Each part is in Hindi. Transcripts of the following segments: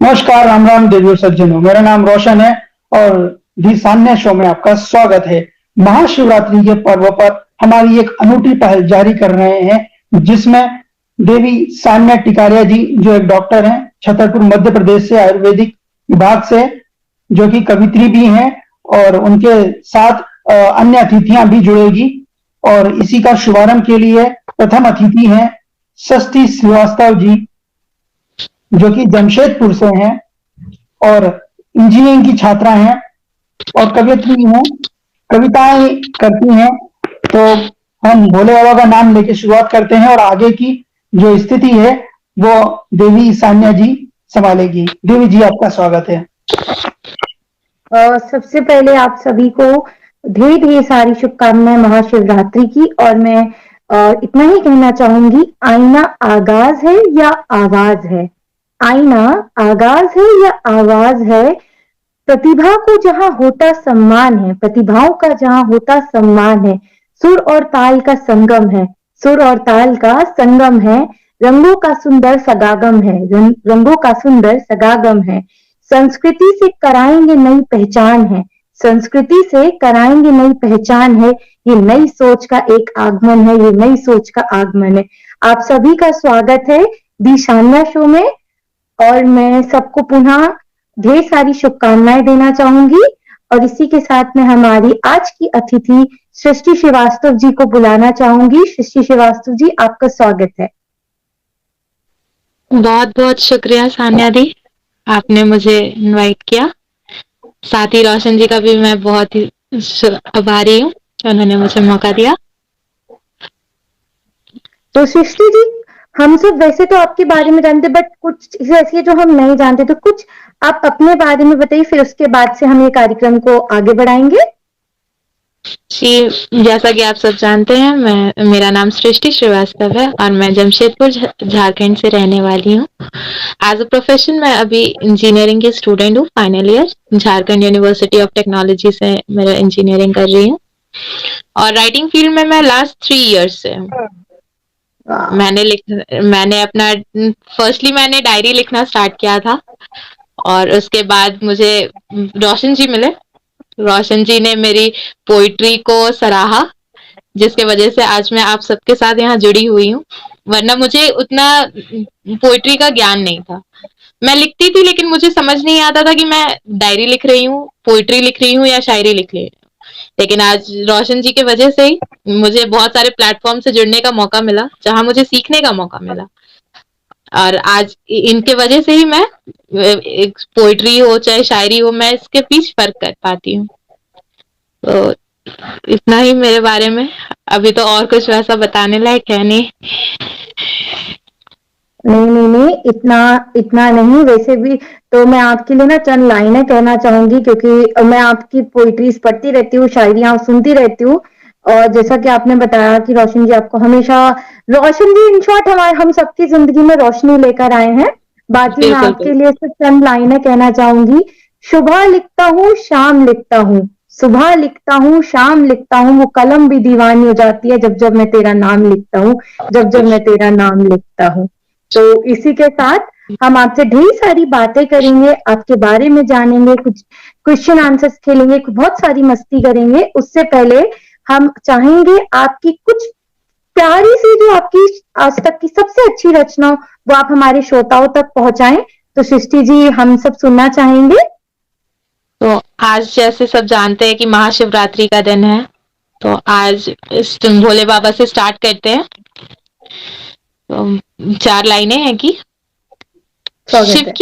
नमस्कार, राम राम देवियों सज्जनों। मेरा नाम रोशन है और दी सान्या शो में आपका स्वागत है। महाशिवरात्रि के पर्व पर हमारी एक अनूठी पहल जारी कर रहे हैं, जिसमें देवी सान्या टिकारिया जी, जो एक डॉक्टर हैं, छतरपुर मध्य प्रदेश से, आयुर्वेदिक विभाग से, जो कि कवित्री भी हैं, और उनके साथ अन्य अतिथियां भी जुड़ेगी। और इसी का शुभारंभ के लिए प्रथम अतिथि हैं षष्ठी श्रीवास्तव जी, जो कि जमशेदपुर से हैं और इंजीनियरिंग की छात्रा हैं और कवियत्री हैं, कविताएं करती हैं। तो हम भोले बाबा का नाम लेके शुरुआत करते हैं और आगे की जो स्थिति है वो देवी सान्या जी संभालेगी। देवी जी, आपका स्वागत है। सबसे पहले आप सभी को ढेर ढेर सारी शुभकामनाएं महाशिवरात्रि की। और मैं इतना ही कहना चाहूंगी, आईना आगाज है या आवाज है? आईना आगाज है या आवाज है? प्रतिभा को जहां होता सम्मान है, प्रतिभाओं का जहां होता सम्मान है, सुर और ताल का संगम है, सुर और ताल का संगम है, रंगों का सुंदर सगागम है, रंगों का सुंदर सगागम है। संस्कृति से कराएंगे नई पहचान है, संस्कृति से कराएंगे नई पहचान है। ये नई सोच का एक आगमन है, ये नई सोच का आगमन है। आप सभी का स्वागत है दी सान्या शो में और मैं सबको पुनः ढेर सारी शुभकामनाएं देना चाहूंगी। और इसी के साथ में हमारी आज की अतिथि सृष्टि श्रीवास्तव जी को बुलाना चाहूंगी। सृष्टि श्रीवास्तव जी, आपका स्वागत है। बहुत बहुत शुक्रिया सान्या दी, आपने मुझे इनवाइट किया। साथ ही रोशन जी का भी मैं बहुत ही आभारी हूँ, उन्होंने मुझे मौका दिया। तो सृष्टि जी, हम सब वैसे तो आपके बारे में जानते, बट कुछ चीजें ऐसी है जो हम नहीं जानते, तो कुछ आप अपने बारे में बताइए, फिर उसके बाद से हम ये कार्यक्रम को आगे बढ़ाएंगे। जी, जैसा कि आप सब जानते हैं, मेरा नाम सृष्टि श्रीवास्तव है और मैं जमशेदपुर झारखंड से रहने वाली हूँ। एज अ प्रोफेशन मैं अभी इंजीनियरिंग की स्टूडेंट हूँ, final year, Jharkhand university of technology से मेरा इंजीनियरिंग कर रही हूँ। और राइटिंग फील्ड में मैं लास्ट 3 इयर्स से हूँ। मैंने अपना फर्स्टली मैंने डायरी लिखना स्टार्ट किया था और उसके बाद मुझे रोशन जी मिले। रोशन जी ने मेरी पोइट्री को सराहा, जिसके वजह से आज मैं आप सबके साथ यहाँ जुड़ी हुई हूँ। वरना मुझे उतना पोइट्री का ज्ञान नहीं था। मैं लिखती थी लेकिन मुझे समझ नहीं आता था कि मैं डायरी लिख रही हूँ, पोइट्री लिख रही हूँ या शायरी लिख रही हूँ। लेकिन आज रोशन जी के वजह से ही मुझे बहुत सारे प्लेटफॉर्म से जुड़ने का मौका मिला, जहां मुझे सीखने का मौका मिला। और आज इनके वजह से ही मैं एक पोइट्री हो चाहे शायरी हो, मैं इसके बीच फर्क कर पाती हूँ। तो इतना ही मेरे बारे में। अभी तो और कुछ वैसा बताने लायक है नहीं। नहीं, इतना नहीं। वैसे भी तो मैं आपके लिए ना चंद लाइनें कहना चाहूंगी, क्योंकि मैं आपकी पोइट्रीज पढ़ती रहती हूँ, शायरियां सुनती रहती हूँ। और जैसा कि आपने बताया कि रोशन जी आपको हमेशा, रोशन जी इन शॉर्ट हम सबकी जिंदगी में रोशनी लेकर आए हैं। बाकी मैं आपके लिए सिर्फ चंद लाइनें कहना चाहूंगी। सुबह लिखता हूँ, शाम लिखता हूँ, सुबह लिखता हूँ, शाम लिखता हूँ, वो कलम भी दीवानी हो जाती है जब जब मैं तेरा नाम लिखता हूँ, जब जब मैं तेरा नाम लिखता हूँ। तो इसी के साथ हम आपसे ढेर सारी बातें करेंगे, आपके बारे में जानेंगे, कुछ क्वेश्चन आंसर्स खेलेंगे, बहुत सारी मस्ती करेंगे। उससे पहले हम चाहेंगे आपकी कुछ प्यारी सी, जो आपकी आज तक की सबसे अच्छी रचना, वो आप हमारे श्रोताओं तक पहुंचाएं। तो सृष्टि जी, हम सब सुनना चाहेंगे। तो आज जैसे सब जानते हैं कि महाशिवरात्रि का दिन है, तो आज इस भोले बाबा से स्टार्ट करते हैं। तो 4 लाइनें हैं कि शिव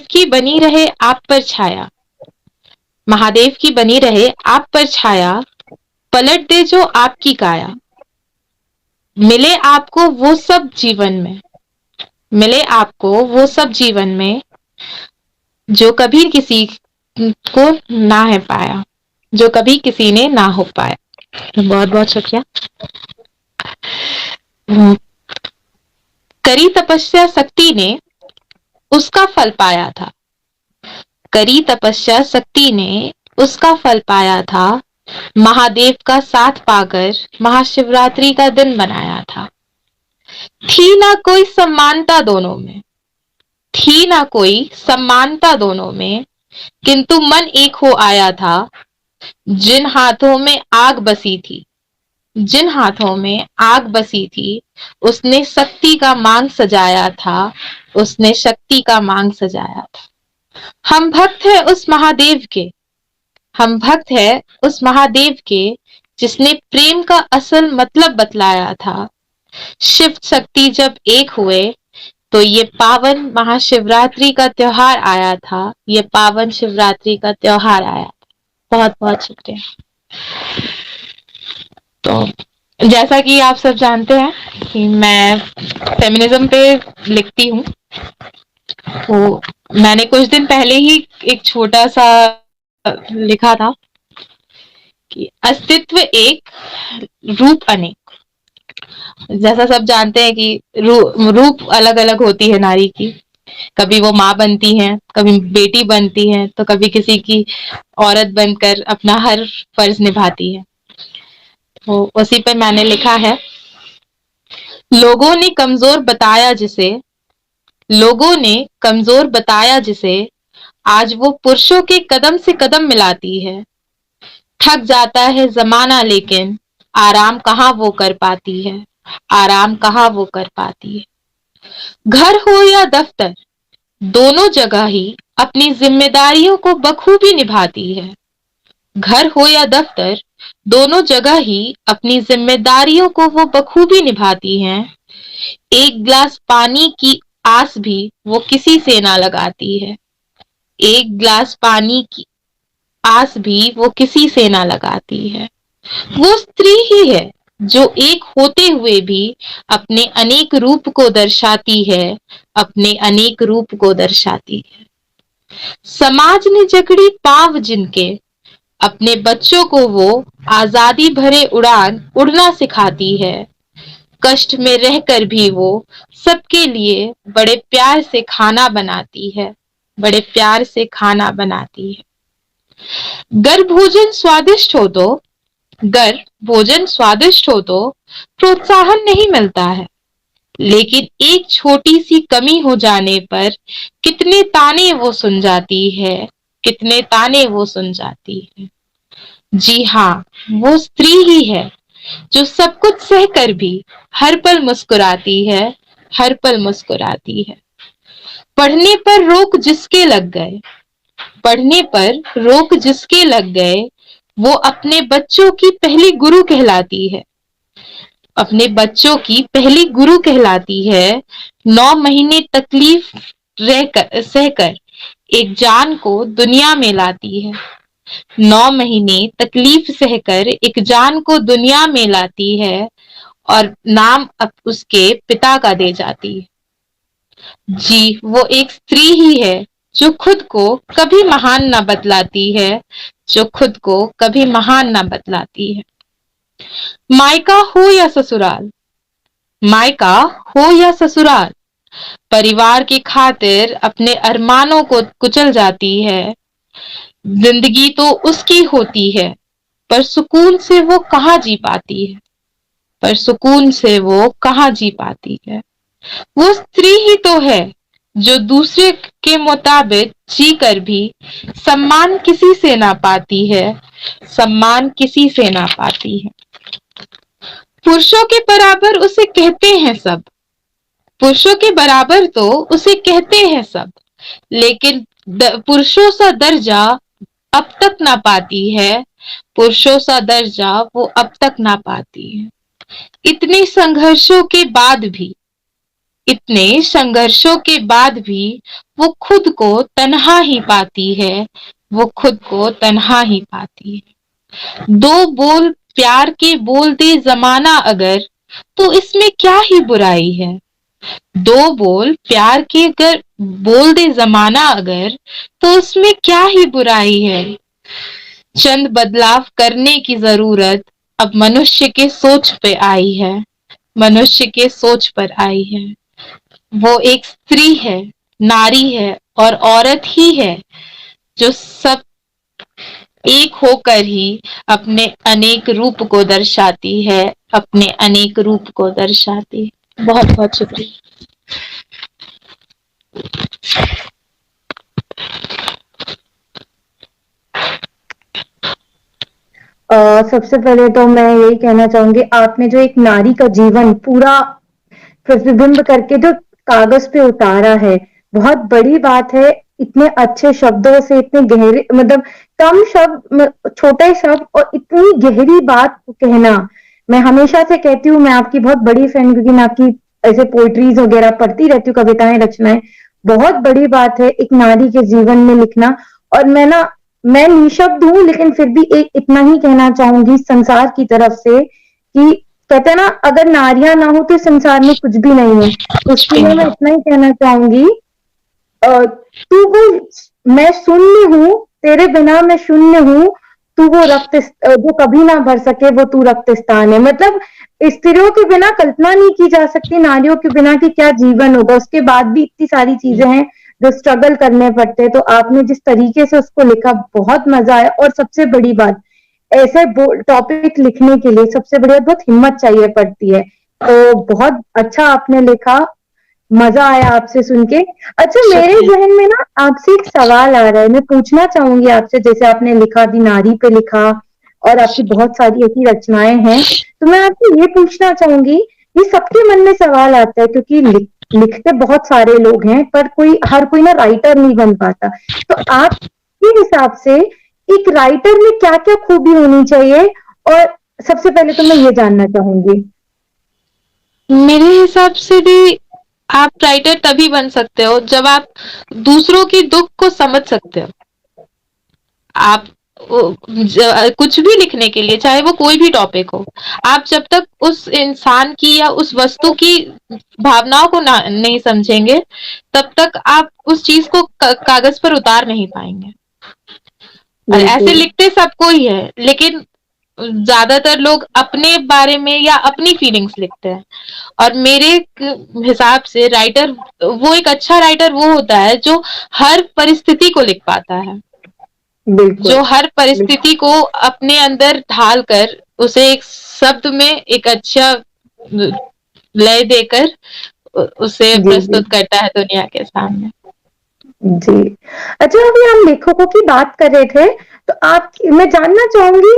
की बनी रहे आप पर छाया, महादेव की बनी रहे आप पर छाया, पलट दे जो आपकी काया, मिले आपको वो सब जीवन में, मिले आपको वो सब जीवन में जो कभी किसी को ना है पाया, जो कभी किसी ने ना हो पाया। बहुत बहुत शुक्रिया। करी तपस्या शक्ति ने उसका फल पाया था, करी तपस्या शक्ति ने उसका फल पाया था, महादेव का साथ पाकर महाशिवरात्रि का दिन बनाया था। थी ना कोई समानता दोनों में, थी ना कोई समानता दोनों में, किंतु मन एक हो आया था। जिन हाथों में आग बसी थी, जिन हाथों में आग बसी थी, उसने शक्ति का मांग सजाया था, उसने शक्ति का मांग सजाया था। हम भक्त हैं उस महादेव के, हम भक्त हैं उस महादेव के, जिसने प्रेम का असल मतलब बतलाया था। शिव शक्ति जब एक हुए तो ये पावन महाशिवरात्रि का त्योहार आया था, ये पावन शिवरात्रि का त्योहार आया था। बहुत बहुत शुक्रिया। तो जैसा कि आप सब जानते हैं कि मैं फेमिनिज्म पे लिखती हूँ, तो मैंने कुछ दिन पहले ही एक छोटा सा लिखा था कि अस्तित्व एक, रूप अनेक। जैसा सब जानते हैं कि रूप अलग अलग होती है नारी की, कभी वो माँ बनती है, कभी बेटी बनती है, तो कभी किसी की औरत बनकर अपना हर फर्ज निभाती है। तो उसी पे मैंने लिखा है, लोगों ने कमजोर बताया जिसे, लोगों ने कमजोर बताया जिसे, आज वो पुरुषों के कदम से कदम मिलाती है। थक जाता है जमाना लेकिन आराम कहाँ वो कर पाती है, आराम कहाँ वो कर पाती है। घर हो या दफ्तर, दोनों जगह ही अपनी जिम्मेदारियों को बखूबी निभाती है। घर हो या दफ्तर, दोनों जगह ही अपनी जिम्मेदारियों को वो बखूबी निभाती हैं। एक गिलास पानी की आस भी वो किसी से ना लगाती है, एक गिलास पानी की आस भी वो किसी से ना लगाती है। वो स्त्री ही है जो एक होते हुए भी अपने अनेक रूप को दर्शाती है, अपने अनेक रूप को दर्शाती है। समाज ने जकड़ी पांव जिनके, अपने बच्चों को वो आजादी भरे उड़ान उड़ना सिखाती है। कष्ट में रहकर भी वो सबके लिए बड़े प्यार से खाना बनाती है, बड़े प्यार से खाना बनाती है। गर भोजन स्वादिष्ट हो तो, गर भोजन स्वादिष्ट हो तो प्रोत्साहन नहीं मिलता है, लेकिन एक छोटी सी कमी हो जाने पर कितने ताने वो सुन जाती है, कितने ताने वो सुन जाती है। जी हाँ, वो स्त्री ही है जो सब कुछ सहकर भी हर पल मुस्कुराती है, हर पल मुस्कुराती है। पढ़ने पर रोक जिसके लग गए, पढ़ने पर रोक जिसके लग गए, वो अपने बच्चों की पहली गुरु कहलाती है, अपने बच्चों की पहली गुरु कहलाती है। 9 महीने तकलीफ रहकर सहकर एक जान को दुनिया में लाती है, 9 महीने तकलीफ सहकर एक जान को दुनिया में लाती है और नाम उसके पिता का दे जाती है। जी, वो एक स्त्री ही है जो खुद को कभी महान ना बतलाती है, जो खुद को कभी महान ना बतलाती है। मायका हो या ससुराल, मायका हो या ससुराल, परिवार की खातिर अपने अरमानों को कुचल जाती है। जिंदगी तो उसकी होती है, पर सुकून से वो कहाँ जी पाती है, पर सुकून से वो कहाँ जी पाती है। वो स्त्री ही तो है जो दूसरे के मुताबिक जी कर भी सम्मान किसी से ना पाती है, सम्मान किसी से ना पाती है। पुरुषों के बराबर उसे कहते हैं सब, पुरुषों के बराबर तो उसे कहते हैं सब, लेकिन पुरुषों सा दर्जा अब तक ना पाती है, पुरुषों सा दर्जा वो अब तक ना पाती है। इतने संघर्षों के बाद भी, इतने संघर्षों के बाद भी वो खुद को तन्हा ही पाती है, वो खुद को तन्हा ही पाती है। दो बोल प्यार के बोल दे जमाना अगर, तो इसमें क्या ही बुराई है। दो बोल प्यार के अगर बोल दे जमाना अगर, तो उसमें क्या ही बुराई है। चंद बदलाव करने की जरूरत अब मनुष्य के सोच पे आई है, मनुष्य के सोच पर आई है। वो एक स्त्री है, नारी है और औरत ही है जो सब एक होकर ही अपने अनेक रूप को दर्शाती है, अपने अनेक रूप को दर्शाती है। बहुत बहुत शुक्रिया। सबसे पहले तो मैं यही कहना चाहूंगी, आपने जो एक नारी का जीवन पूरा प्रतिबिंब करके जो कागज पे उतारा है, बहुत बड़ी बात है। इतने अच्छे शब्दों से, इतने गहरे, मतलब कम शब्द, छोटे शब्द और इतनी गहरी बात को कहना। मैं हमेशा से कहती हूँ, मैं आपकी बहुत बड़ी फैन, क्योंकि मैं आपकी ऐसे पोइट्रीज वगैरह पढ़ती रहती हूँ, कविताएं, रचनाएं। बहुत बड़ी बात है एक नारी के जीवन में लिखना। और मैं निशब्द हूँ, लेकिन फिर भी एक इतना ही कहना चाहूंगी संसार की तरफ से कि कहते हैं ना, अगर नारियां ना हो तो संसार में कुछ भी नहीं है। कुछ उसके भी लिए नहीं। मैं इतना ही कहना चाहूंगी, तू वो, मैं शून्य हूँ, तेरे बिना मैं शून्य हूँ। तू वो रक्त जो कभी ना भर सके, वो तू रक्त स्थान है। मतलब स्त्रियों के बिना कल्पना नहीं की जा सकती, नारियों के बिना कि क्या जीवन होगा। उसके बाद भी इतनी सारी चीजें हैं जो स्ट्रगल करने पड़ते हैं। तो आपने जिस तरीके से उसको लिखा, बहुत मजा आया। और सबसे बड़ी बात, ऐसे टॉपिक लिखने के लिए सबसे बढ़िया बहुत हिम्मत चाहिए पड़ती है। तो बहुत अच्छा आपने लिखा, मजा आया आपसे सुन के। अच्छा, मेरे शुक्रिया। जहन में ना आपसे एक सवाल आ रहा है, मैं पूछना चाहूंगी आपसे। जैसे आपने लिखा, दी नारी पे लिखा, और आपकी बहुत सारी ऐसी रचनाएं हैं। तो मैं आपसे ये पूछना चाहूंगी, ये सबके मन में सवाल आता है, क्योंकि लिखते बहुत सारे लोग हैं, पर हर कोई ना राइटर नहीं बन पाता। तो आपके हिसाब से एक राइटर में क्या क्या खूबी होनी चाहिए? और सबसे पहले तो मैं ये जानना चाहूंगी। मेरे हिसाब से भी आप राइटर तभी बन सकते हो जब आप दूसरों की दुख को समझ सकते हो। आप कुछ भी लिखने के लिए, चाहे वो कोई भी टॉपिक हो, आप जब तक उस इंसान की या उस वस्तु की भावनाओं को नहीं समझेंगे, तब तक आप उस चीज को कागज पर उतार नहीं पाएंगे। और ऐसे बिल्कुल। लिखते सबको ही है, लेकिन ज्यादातर लोग अपने बारे में या अपनी फीलिंग्स लिखते हैं। और मेरे हिसाब से राइटर, वो एक अच्छा राइटर वो होता है जो हर परिस्थिति को लिख पाता है, बिल्कुल। जो हर परिस्थिति को अपने अंदर ढाल कर उसे एक शब्द में एक अच्छा लय देकर उसे जी जी प्रस्तुत करता है दुनिया के सामने। जी। अच्छा, अभी हम लेखकों की बात कर रहे थे, तो आप, मैं जानना चाहूंगी,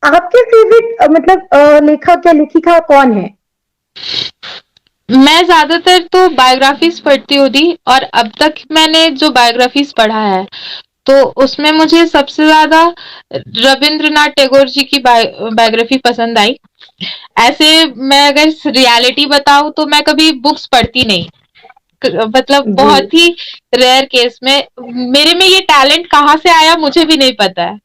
आपके फेवरेट मतलब लेखक या लेखिका कौन है? मैं ज्यादातर तो बायोग्राफीज पढ़ती हूँ दी, और अब तक मैंने जो बायोग्राफीज पढ़ा है, तो उसमें मुझे सबसे ज्यादा रविंद्रनाथ टैगोर जी की बायोग्राफी पसंद आई। ऐसे मैं अगर रियलिटी बताऊं तो मैं कभी बुक्स पढ़ती नहीं, मतलब जी बहुत ही रेयर केस में। मेरे में ये टैलेंट कहाँ से आया मुझे भी नहीं पता है,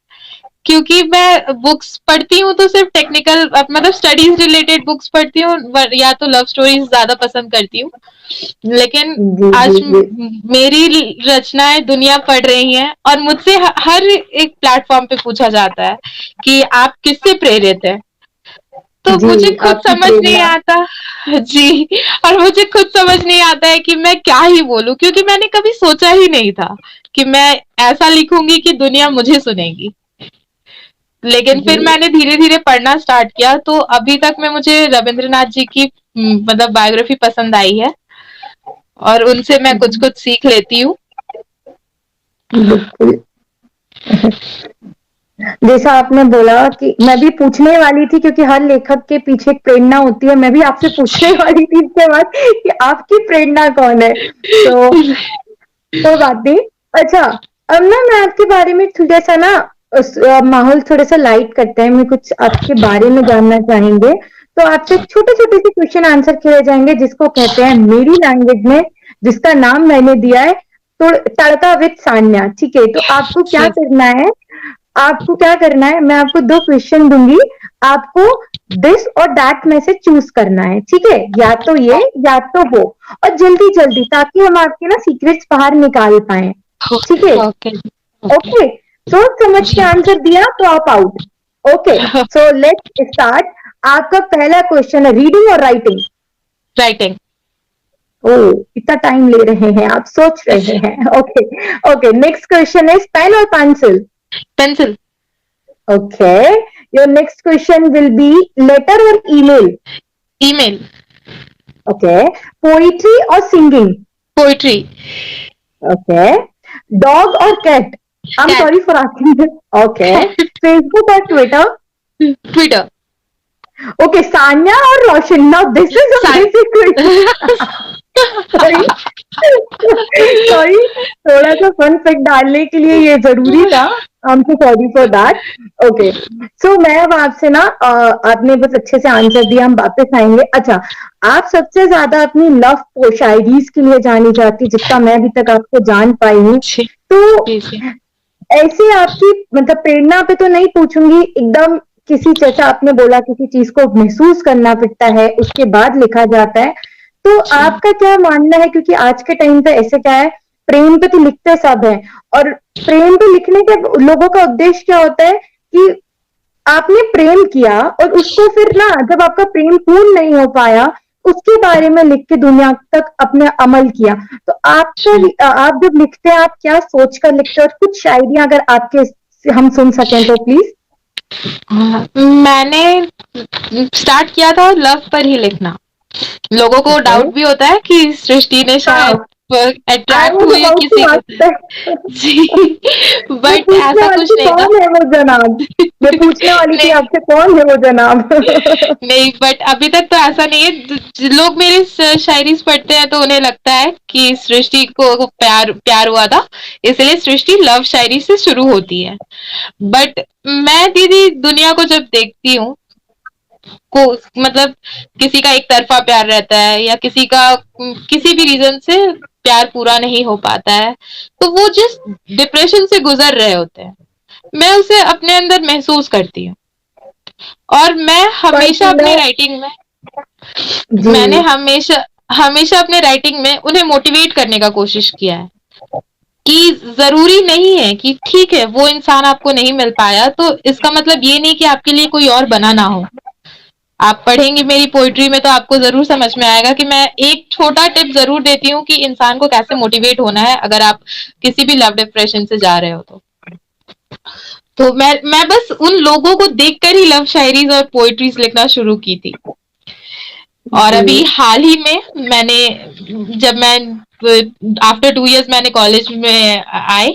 क्योंकि मैं बुक्स पढ़ती हूँ तो सिर्फ टेक्निकल, मतलब स्टडीज रिलेटेड बुक्स पढ़ती हूँ, या तो लव स्टोरीज ज्यादा पसंद करती हूँ। लेकिन जी जी आज जी मेरी रचनाएं दुनिया पढ़ रही हैं, और मुझसे हर एक प्लेटफॉर्म पे पूछा जाता है कि आप किससे प्रेरित है। तो जी, मुझे खुद आपकी समझ नहीं प्रेरणा। आता। जी। और मुझे खुद समझ नहीं आता है कि मैं क्या ही बोलूं, क्योंकि मैंने कभी सोचा ही नहीं था कि मैं ऐसा लिखूंगी कि दुनिया मुझे सुनेगी। लेकिन जी फिर मैंने धीरे धीरे पढ़ना स्टार्ट किया, तो अभी तक में मुझे रविंद्रनाथ जी की मतलब बायोग्राफी पसंद आई है, और उनसे मैं कुछ जी, कुछ सीख लेती हूँ। बिल्कुल। जैसा आपने बोला कि मैं भी पूछने वाली थी, क्योंकि हर लेखक के पीछे एक प्रेरणा होती है। मैं भी आपसे पूछने वाली थी इसके बाद कि आपकी प्रेरणा कौन है। तो कोई बात नहीं। अच्छा, अब ना मैं आपके बारे में थोड़ा सा ना माहौल थोड़ा सा लाइट करते हैं। मैं कुछ आपके बारे में जानना चाहेंगे। तो आपसे छोटे छोटे से क्वेश्चन आंसर किए जाएंगे, जिसको कहते हैं मेरी लैंग्वेज में, जिसका नाम मैंने दिया है, तो तड़का विद सान्या। ठीक है, तो आपको क्या ठीक। करना है, आपको क्या करना है, मैं आपको दो क्वेश्चन दूंगी। आपको दिस और दैट में से चूज करना है। ठीक है, या तो ये या तो वो। और जल्दी जल्दी, ताकि हम आपके ना सीक्रेट्स बाहर निकाल पाए। ठीक है। ओके। ओके। ओके, सोच समझ के जी। आंसर दिया तो आप out. Okay, so let's start. आपका पहला क्वेश्चन है, रीडिंग और राइटिंग? राइटिंग। ओ, इतना टाइम ले रहे हैं आप, सोच रहे हैं। Okay okay, next question is pen और pencil? Pencil. Okay, your next question will be letter or email? Email. Okay, poetry or singing? Poetry. Okay, dog और cat? I am Cat. Sorry for asking. Okay, Facebook और ट्विटर? ट्विटर। ओके, सान्या और Roshan? Now this is a basic question. Sorry sorry, थोड़ा सा फन फैक्ट डालने के लिए ये जरूरी था। I am so sorry for that. Okay, so मैं अब आपसे ना आपने बस अच्छे से आंसर दिया, हम वापस आएंगे। अच्छा, आप सबसे ज्यादा अपनी लव शायरीज के लिए जानी जाती, जितना मैं अभी तक आपको जान पाई हूँ। जी तो जी। ऐसे आपकी मतलब प्रेरणा पे तो नहीं पूछूंगी, एकदम किसी, जैसा आपने बोला किसी चीज को महसूस करना पड़ता है उसके बाद लिखा जाता है, तो जी आपका क्या मानना है? क्योंकि आज के टाइम पे ऐसे क्या है, प्रेम पे तो लिखते सब है, और प्रेम पे लिखने के लोगों का उद्देश्य क्या होता है कि आपने प्रेम किया और उसको फिर ना, जब आपका प्रेम पूर्ण नहीं हो पाया, उसके बारे में लिख के दुनिया तक अपने अमल किया। तो जी। आपका आप जब लिखते हैं, आप क्या सोचकर लिखते हैं? और कुछ शायरियां अगर आपके हम सुन सकें तो प्लीज। मैंने स्टार्ट किया था लव पर ही लिखना। लोगों को ओके, डाउट भी होता है कि सृष्टि ने हाँ, शायद आई अट्रैक्ट वाज हुई अबाउट टू किसी को। आस्क। जी, मैं बट पूछने ऐसा वाली कुछ थी नहीं था। कौन है वो जनाब, मैं पूछने वाली थी नहीं आपसे कौन है वो जनाब। नहीं, बट अभी तक तो ऐसा नहीं है। लोग मेरी शायरी पढ़ते हैं तो उन्हें लगता है कि सृष्टि को प्यार प्यार हुआ था, इसलिए सृष्टि लव शायरी से शुरू होती है। बट मैं दीदी दुनिया को जब देखती हूँ, को मतलब किसी का एक तरफा प्यार रहता है या किसी का किसी भी रीजन से प्यार पूरा नहीं हो पाता है, तो वो जिस डिप्रेशन से गुजर रहे होते हैं, मैं उसे अपने अंदर महसूस करती हूँ। और मैं बट हमेशा अपनी मैं, राइटिंग में जी, मैंने हमेशा हमेशा अपने राइटिंग में उन्हें मोटिवेट करने का कोशिश किया है कि जरूरी नहीं है कि ठीक है वो इंसान आपको नहीं मिल पाया तो इसका मतलब ये नहीं कि आपके लिए कोई और बना ना हो। आप पढ़ेंगे मेरी पोइट्री में तो आपको जरूर समझ में आएगा कि मैं एक छोटा टिप जरूर देती हूँ कि इंसान को कैसे मोटिवेट होना है अगर आप किसी भी लव डिप्रेशन से जा रहे हो तो मैं बस उन लोगों को देखकर ही लव शायरीज और पोइट्रीज लिखना शुरू की थी। और जी, अभी हाल ही में मैंने जब मैं आफ्टर 2 इयर्स मैंने कॉलेज में आई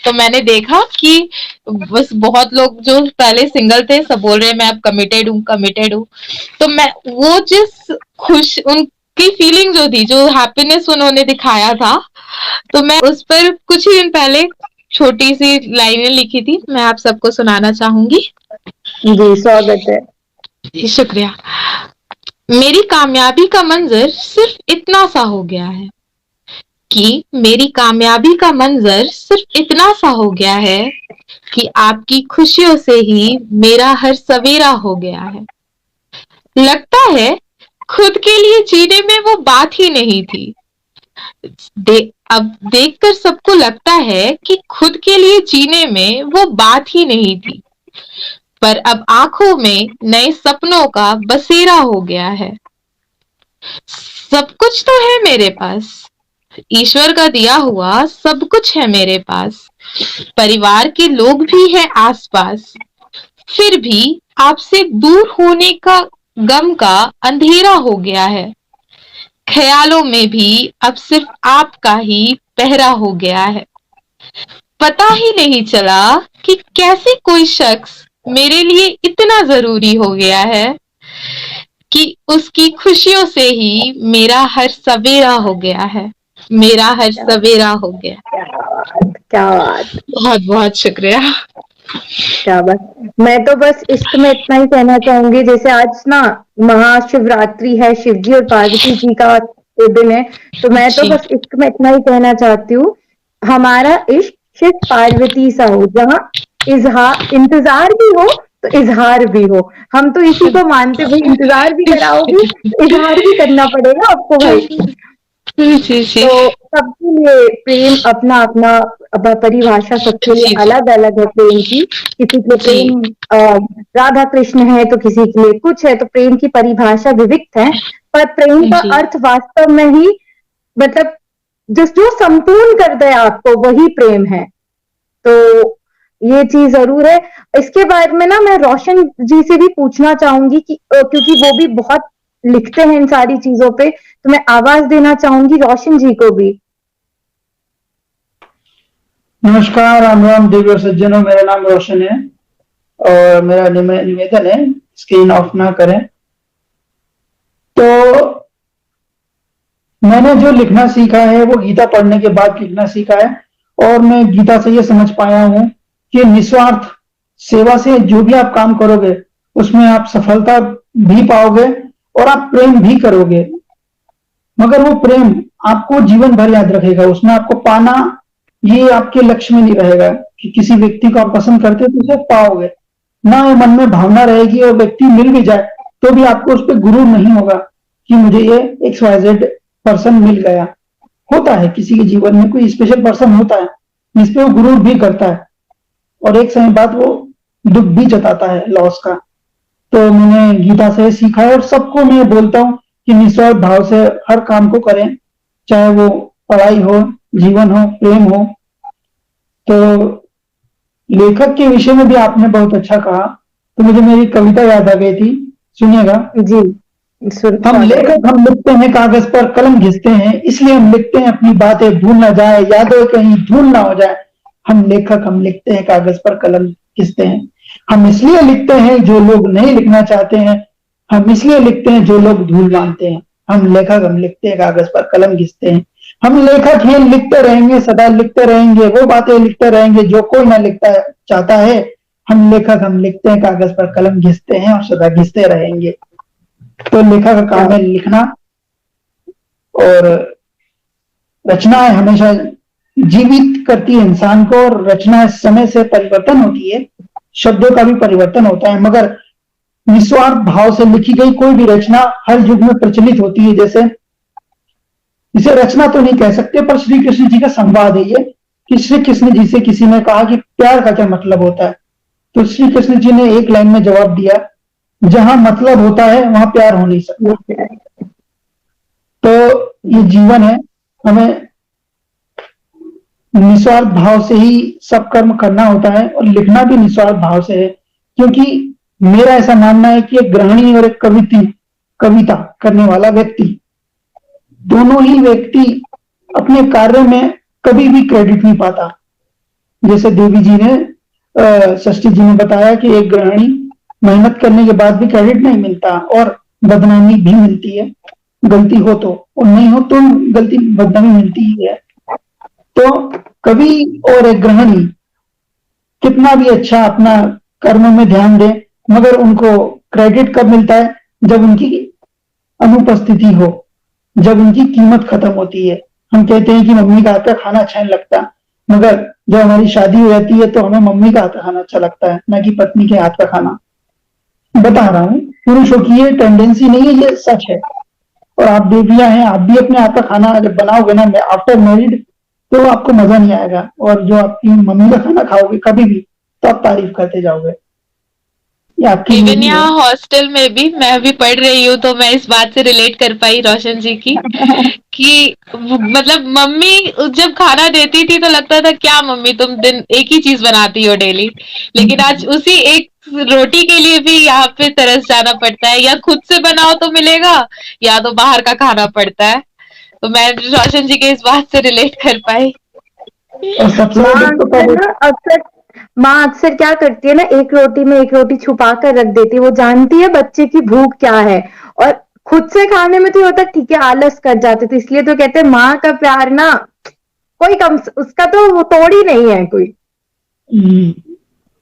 तो मैंने देखा कि बस बहुत लोग जो पहले सिंगल थे सब बोल रहे हैं मैं अब कमिटेड हूँ। तो मैं वो जिस खुश उनकी फीलिंग जो थी, जो हैप्पीनेस उन्होंने दिखाया था, तो मैं उस पर कुछ ही दिन पहले छोटी सी लाइनें लिखी थी, मैं आप सबको सुनाना चाहूंगी। जी, स्वागत है। जी शुक्रिया। मेरी कामयाबी का मंजर सिर्फ इतना सा हो गया है कि मेरी कामयाबी का मंजर सिर्फ इतना सा हो गया है कि आपकी खुशियों से ही मेरा हर सवेरा हो गया है। लगता है खुद के लिए जीने में वो बात ही नहीं थी। अब देखकर सबको लगता है कि खुद के लिए जीने में वो बात ही नहीं थी, पर अब आंखों में नए सपनों का बसेरा हो गया है। सब कुछ तो है मेरे पास, ईश्वर का दिया हुआ सब कुछ है मेरे पास, परिवार के लोग भी हैं आसपास, फिर भी आपसे दूर होने का गम का अंधेरा हो गया है। ख्यालों में भी अब सिर्फ आपका ही पहरा हो गया है। पता ही नहीं चला कि कैसे कोई शख्स मेरे लिए इतना जरूरी हो गया है कि उसकी खुशियों से ही मेरा हर सवेरा हो गया है। मेरा हर सवेरा हो गया। क्या बात, बहुत बहुत शुक्रिया। क्या बात। मैं तो बस इश्क में इतना ही कहना चाहूंगी, जैसे आज ना महाशिवरात्रि है, शिव जी और पार्वती जी का ये दिन है, तो मैं तो जी बस इश्क में इतना ही कहना चाहती हूँ, हमारा इश्क शिव पार्वती सा हो, जहाँ इजहार इंतजार भी हो तो इजहार भी हो। हम तो इसी को मानते भाई, इंतजार भी कराओगी तो इजहार भी करना पड़ेगा आपको भाई। जी जी तो सबके लिए प्रेम अपना अपना परिभाषा सबके लिए जी जी अलग अलग है प्रेम की। किसी के लिए जी प्रेम राधा कृष्ण है, तो किसी के लिए कुछ है, तो प्रेम की परिभाषा विविध है, पर प्रेम का जी अर्थ वास्तव में ही मतलब जिस जो संपूर्ण कर दे आपको वही प्रेम है। तो ये चीज जरूर है। इसके बारे में ना मैं रोशन जी से भी पूछना चाहूंगी कि क्योंकि वो भी बहुत लिखते हैं इन सारी चीजों पे, तो मैं आवाज देना चाहूंगी रोशन जी को भी। नमस्कार, राम राम देवी और सज्जनों, मेरा नाम रोशन है और मेरा निवेदन है स्क्रीन ऑफ ना करें। तो मैंने जो लिखना सीखा है वो गीता पढ़ने के बाद लिखना सीखा है और मैं गीता से ये समझ पाया हूं कि निस्वार्थ सेवा से जो भी आप काम करोगे उसमें आप सफलता भी पाओगे और आप प्रेम भी करोगे, मगर वो प्रेम आपको जीवन भर याद रखेगा। उसमें आपको पाना ये आपके लक्ष्य में नहीं रहेगा कि किसी व्यक्ति को आप पसंद करते हो तो उसे पाओगे ना, ये मन में भावना रहेगी और व्यक्ति मिल भी जाए तो भी आपको उस पर गुरूर नहीं होगा कि मुझे ये XYZ पर्सन मिल गया। होता है किसी के जीवन में कोई स्पेशल पर्सन होता है जिसपे वो गुरूर भी करता है और एक समय बाद वो दुख भी जताता है लॉस का। तो मैंने गीता से सीखा है और सबको मैं बोलता हूँ कि निस्वार्थ भाव से हर काम को करें, चाहे वो पढ़ाई हो, जीवन हो, प्रेम हो। तो लेखक के विषय में भी आपने बहुत अच्छा कहा, तो मुझे मेरी कविता याद आ गई थी, सुनिएगा। जी हम लेखक हम लिखते हैं कागज पर कलम घिसते हैं, इसलिए हम लिखते हैं अपनी बातें भूल ना जाए, यादें कहीं धूल ना हो जाए। हम लेखक हम लिखते हैं कागज पर कलम घिसते हैं, हम इसलिए लिखते हैं जो लोग नहीं लिखना चाहते हैं, हम इसलिए लिखते हैं जो लोग धूल मानते हैं। हम लेखक हम लिखते हैं कागज पर कलम घिसते हैं, हम लेखक हैं लिखते रहेंगे, सदा लिखते रहेंगे, वो बातें लिखते रहेंगे जो कोई ना लिखता चाहता है। हम लेखक हम लिखते हैं कागज पर कलम घिसते हैं और सदा घिसते रहेंगे। तो लेखक का काम है लिखना और रचनाएं हमेशा जीवित करती है इंसान को, और रचनाएं समय से परिवर्तन होती है, शब्दों का भी परिवर्तन होता है, मगर निस्वार्थ भाव से लिखी गई कोई भी रचना हर युग में प्रचलित होती है। जैसे इसे रचना तो नहीं कह सकते पर श्री कृष्ण जी का संवाद है ये कि श्री कृष्ण जी से किसी ने कहा कि प्यार का क्या मतलब होता है, तो श्री कृष्ण जी ने एक लाइन में जवाब दिया, जहां मतलब होता है वहां प्यार हो नहीं सकता। तो ये जीवन है, हमें निस्वार्थ भाव से ही सब कर्म करना होता है और लिखना भी निस्वार्थ भाव से है, क्योंकि मेरा ऐसा मानना है कि एक गृहिणी और एक कविता करने वाला व्यक्ति, दोनों ही व्यक्ति अपने कार्य में कभी भी क्रेडिट नहीं पाता। जैसे देवी जी ने षष्ठी जी ने बताया कि एक गृहिणी मेहनत करने के बाद भी क्रेडिट नहीं मिलता और बदनामी भी मिलती है, गलती हो तो और नहीं हो तो गलती बदनामी मिलती ही है। तो कवि और एक गृहिणी कितना भी अच्छा अपना कर्म में ध्यान दे, मगर उनको क्रेडिट कब मिलता है, जब उनकी अनुपस्थिति हो, जब उनकी कीमत खत्म होती है। हम कहते हैं कि मम्मी का हाथ का खाना अच्छा नहीं लगता, मगर जब हमारी शादी हो जाती है तो हमें मम्मी का हाथ का खाना अच्छा लगता है, ना कि पत्नी के हाथ का खाना। बता रहा हूँ, पुरुषों की ये टेंडेंसी नहीं है, ये सच है। और आप बेबियां हैं, आप भी अपने हाथ का खाना जब बनाओगे ना आफ्टर मैरिड तो आपको मजा नहीं आएगा, और जो आपकी मम्मी का खाना खाओगे कभी भी तो आप तारीफ करते जाओगे। ये आपकी इवन बीवी है। यहाँ हॉस्टल में भी मैं भी पढ़ रही हूँ तो मैं इस बात से रिलेट कर पाई रोशन जी की कि मतलब मम्मी जब खाना देती थी तो लगता था क्या मम्मी तुम दिन एक ही चीज बनाती हो डेली, लेकिन आज उसी एक रोटी के लिए भी यहाँ पे तरस जाना पड़ता है, या खुद से बनाओ तो मिलेगा या तो बाहर का खाना पड़ता है। तो मैं रोशन जी के इस बात से रिलेट कर पाई। और सबसे माँ बड़ी तो अक्सर ना अक्सर माँ अक्सर क्या करती है ना, एक रोटी में एक रोटी छुपा कर रख देती है, वो जानती है बच्चे की भूख क्या है। और खुद से खाने में तो ये होता है ठीक है आलस कर जाते थे, इसलिए तो कहते हैं माँ का प्यार ना कोई कम उसका तो वो तोड़ ही नहीं है कोई।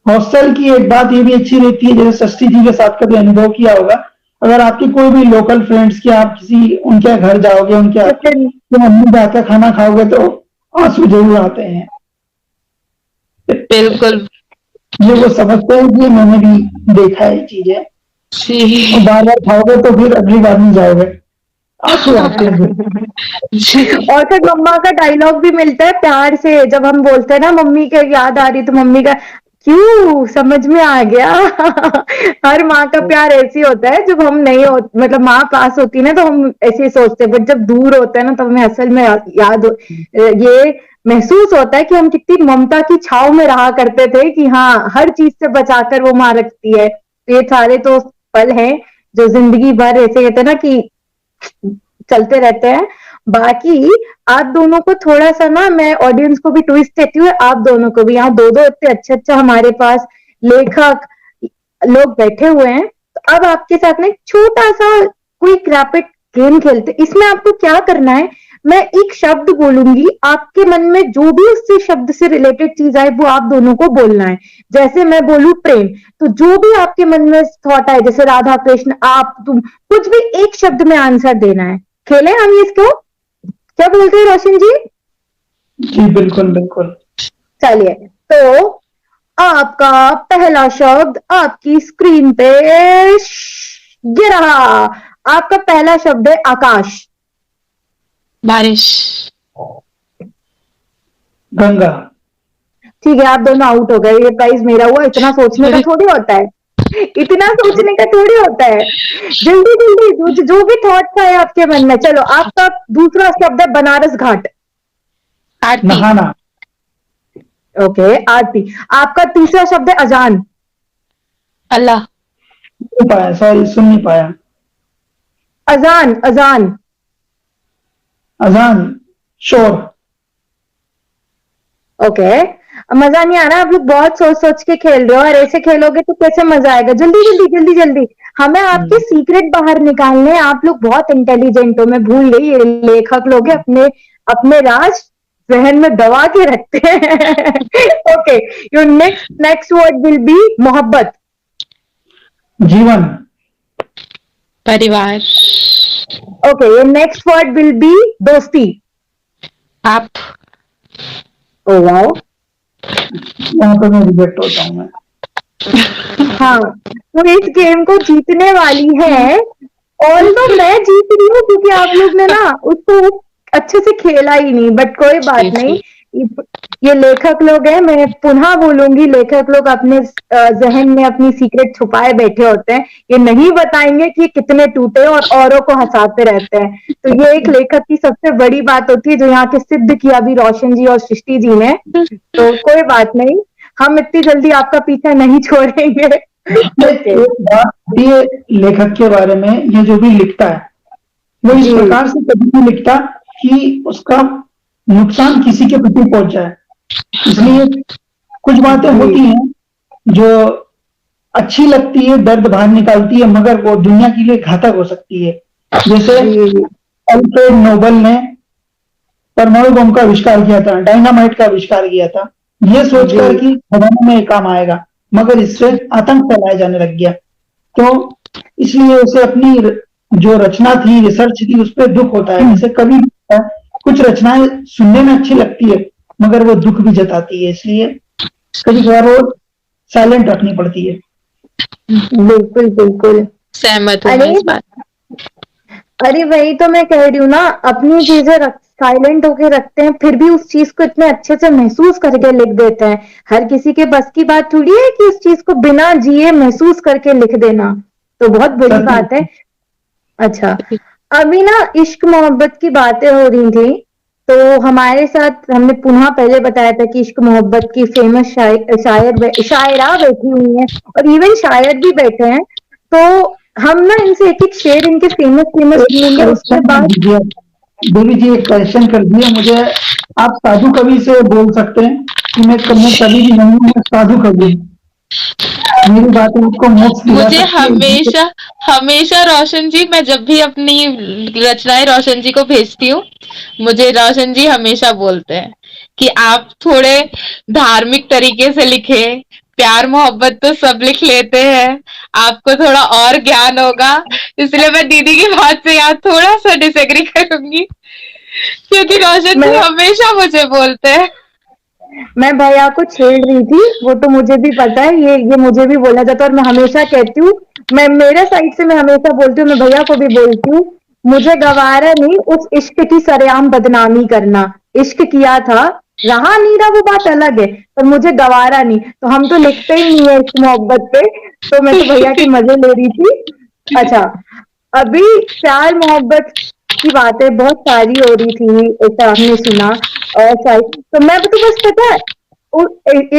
हॉस्टल की एक बात ये भी अच्छी रहती है, जैसे षष्ठी जी के साथ कभी अनुभव किया होगा, अगर आपकी कोई भी लोकल फ्रेंड्स की आप किसी उनके घर जाओगे, उनके तो मम्मी का हाथ का खाना खाओगे तो आंसू जरूर आते हैं। बिल्कुल ये वो समझते हैं कि मैंने भी देखा है चीजें, जी। और बार बार खाओगे तो फिर अगली बार नहीं जाओगे, आंसू आते हैं फिर। और फिर मम्मा का डायलॉग भी मिलता है प्यार से, जब हम बोलते हैं ना मम्मी का याद आ रही तो मम्मी का क्यों समझ में आ गया। हर माँ का प्यार ऐसे होता है, जब हम नहीं हो मतलब माँ पास होती है ना तो हम ऐसे सोचते हैं, बट जब दूर होता है ना तो हमें असल में ये महसूस होता है कि हम कितनी ममता की छाव में रहा करते थे, कि हाँ हर चीज से बचाकर वो माँ रखती है। तो ये सारे तो पल हैं जो जिंदगी भर ऐसे कहते हैं ना कि चलते रहते हैं। बाकी आप दोनों को थोड़ा सा ना, मैं ऑडियंस को भी ट्विस्ट देती हूँ, आप दोनों को भी, यहाँ दो दो इतने अच्छे अच्छे हमारे पास लेखक लोग बैठे हुए हैं, तो अब आपके साथ में एक छोटा सा क्विक रैपिड गेम खेलते। इसमें आपको क्या करना है, मैं एक शब्द बोलूंगी, आपके मन में जो भी उससे शब्द से रिलेटेड चीज आए वो आप दोनों को बोलना है। जैसे मैं बोलूं प्रेम, तो जो भी आपके मन में थॉट आए, जैसे राधा कृष्ण, आप, तुम, कुछ भी एक शब्द में आंसर देना है। खेलें हम इसको? क्या बोलते हैं रोशन जी? जी बिल्कुल बिल्कुल। चलिए, तो आपका पहला शब्द आपकी स्क्रीन पे ये रहा। आपका पहला शब्द है आकाश। बारिश। गंगा। ठीक है, आप दोनों आउट हो गए, ये प्राइज मेरा हुआ। इतना सोचने का थोड़ी होता है, इतना सोचने का थोड़ी होता है। जल्दी जल्दी जो भी थॉट है आपके मन में। चलो, आपका दूसरा शब्द है बनारस घाट। आरती। नहाना। ओके, आरती। आपका तीसरा शब्द है अजान। अल्लाह। नहीं पाया, सॉरी सुन नहीं पाया। अजान, अजान। अजान। शोर। ओके, मजा नहीं आ रहा, आप लोग बहुत सोच सोच के खेल रहे हो, और ऐसे खेलोगे तो कैसे मजा आएगा। जल्दी जल्दी जल्दी जल्दी, हमें आपके सीक्रेट बाहर निकालने हैं। आप लोग बहुत इंटेलिजेंट हो, मैं भूल गई, ये लेखक लोग हैं, अपने अपने राज जहन में दबा के रखते हैं। Okay, your next word will be मोहब्बत। जीवन। परिवार। Okay, your next word will be दोस्ती। आप। ओ वाओ, वहां पर मैं रिजेक्ट होता हूँ मैं। हाँ, तो इस गेम को जीतने वाली है, और तो मैं जीत रही हूँ क्योंकि आप लोग ने ना उसको अच्छे से खेला ही नहीं, बट कोई बात नहीं। ये लेखक लोग हैं, मैं पुनः बोलूंगी, लेखक लोग अपने जहन में अपनी सीक्रेट छुपाए बैठे होते हैं, ये नहीं बताएंगे कि कितने टूटे और औरों को हंसाते रहते हैं। तो ये एक लेखक की सबसे बड़ी बात होती है, जो यहाँ के सिद्ध किया भी रोशन जी और सृष्टि जी ने। तो कोई बात नहीं, हम इतनी जल्दी आपका पीछा नहीं छोड़ेंगे। एक बात ये लेखक के बारे में, ये जो भी लिखता है वो इस जी। प्रकार से कभी नहीं लिखता कि उसका नुकसान किसी के प्रति पहुंच जाए। इसलिए कुछ बातें होती हैं जो अच्छी लगती है, दर्द बाहर निकालती है, मगर वो दुनिया के लिए घातक हो सकती है। जैसे अल्फ्रेड नोबल ने परमाणु बम का आविष्कार किया था, डायनामाइट का आविष्कार किया था, ये सोचकर कि खदानों में काम आएगा, मगर इससे आतंक फैलाया जाने लग गया। तो इसलिए उसे अपनी जो रचना थी, रिसर्च थी, उस पर दुख होता है। जैसे कभी कुछ रचनाएं सुनने में अच्छी लगती है, मगर वो दुख भी जताती है, इसलिए कभी कभार वो साइलेंट रखनी पड़ती है। बिल्कुल बिल्कुल सहमत हूँ मैं इस बात। अरे वही तो मैं कह रही हूँ ना, अपनी चीजें साइलेंट होके रखते हैं, फिर भी उस चीज को इतने अच्छे से महसूस करके लिख देते हैं। हर किसी के बस की बात थोड़ी है कि उस चीज को बिना जिए महसूस करके लिख देना, तो बहुत बड़ी बात है। अच्छा, अभी ना इश्क मोहब्बत की बातें हो रही थी, तो हमारे साथ हमने पुनः पहले बताया था कि इश्क मोहब्बत की फेमस शायरा बैठी हुई है, और इवन शायर भी बैठे हैं। तो हम ना इनसे एक एक शेर इनके फेमस फेमस सुनेंगे, उसके बाद देवी जी एक क्वेश्चन कर दिया मुझे, आप साधु कवि से बोल सकते हैं कि मैं कवि भी नहीं हूँ, मैं साधु कवि हूँ। मेरी बात आपको मोक्ष दिला मुझे सकती है। हमेशा हमेशा रोशन जी, मैं जब भी अपनी रचनाएं रोशन जी को भेजती हूँ, मुझे रोशन जी हमेशा बोलते हैं कि आप थोड़े धार्मिक तरीके से लिखे, प्यार मोहब्बत तो सब लिख लेते हैं, आपको थोड़ा और ज्ञान होगा। इसलिए मैं दीदी की बात से यहाँ थोड़ा सा डिसएग्री करूंगी, क्योंकि रोशन जी हमेशा मुझे बोलते हैं। मैं भैया को छेड़ रही थी, वो तो मुझे भी पता है, ये मुझे भी बोला जाता है, और मैं हमेशा कहती हूँ, मैं मेरे साइड से मैं हमेशा बोलती हूँ, मैं भैया को भी बोलती हूँ, मुझे गवारा नहीं उस इश्क की सरेआम बदनामी करना। इश्क किया था, रहा नहीं रहा वो बात अलग है, पर मुझे गवारा नहीं। तो हम तो लिखते ही नहीं है इश्क मोहब्बत पे, तो मैं तो भैया के मजे ले रही थी। अच्छा, अभी प्यार मोहब्बत की बातें बहुत सारी हो रही थी, ऐसा हमने सुना, और तो मैं तो बस पता है